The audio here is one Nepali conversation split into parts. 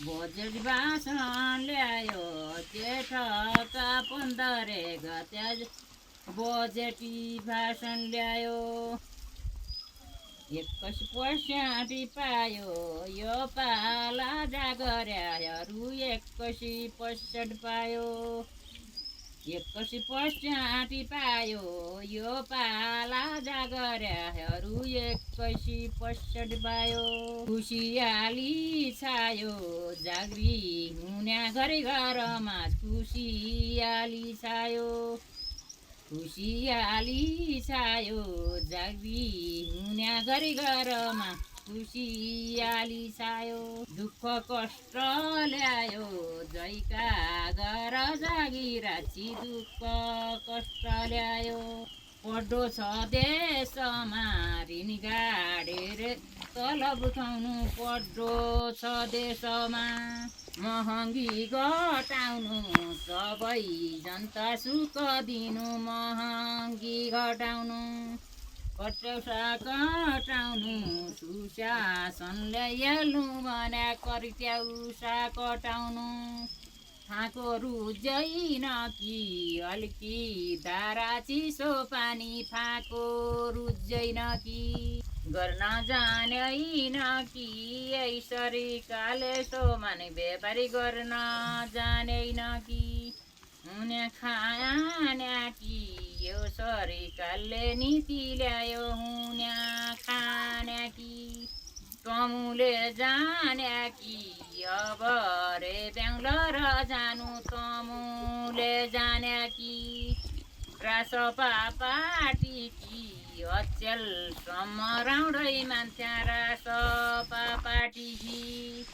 बजेट भाषण ल्यायो जेठका 15 गते बजेटी भाषण ल्यायो 21% पायो यो पाला जागर्याहरू 21% पायो 21% पायो यो पाला जागर्याहरू 21% पायो खुसियाली छायो जाग्री हुन्या घरि घरमा खुसियाली छायो खुसियाली छायो जाग्री हुन्या घरि घरमा खुसियाली छायो दुःख कष्ट ल्यायो जैका गर जागिराची दुःख कष्ट ल्यायो पढ्दो छ देशमा ऋण गाडेर तलब उठाउनु पढ्दो छ देशमा महँगी घटाउनु सबै जनता सुख दिनु महँगी घटाउनु कटौसा कटाउनु सुशासन ल्याइहाल्नु भन्या कर्ट्याउसा कटाउनु खाएको रुज्दैन कि अलिकति धारा चिसो पानी फाको रुज्दैन कि गर्न जानेन कि यसरी काले सोमाने व्यापारी गर्न जानेन कि हुने खाने कि यो सरकारले नीति ल्यायो हुने खाने कि तमुले जाने कि अब रे बेङ्गलोर जानु तमुले जाने कि रासपा पार्टी कि अचेलसम्म राउँदै मान्छे रासपा पार्टी कि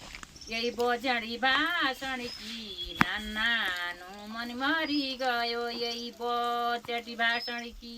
यही बजाडी भाषण कि नानु मन मरि गयो यही बजाडी भाषण कि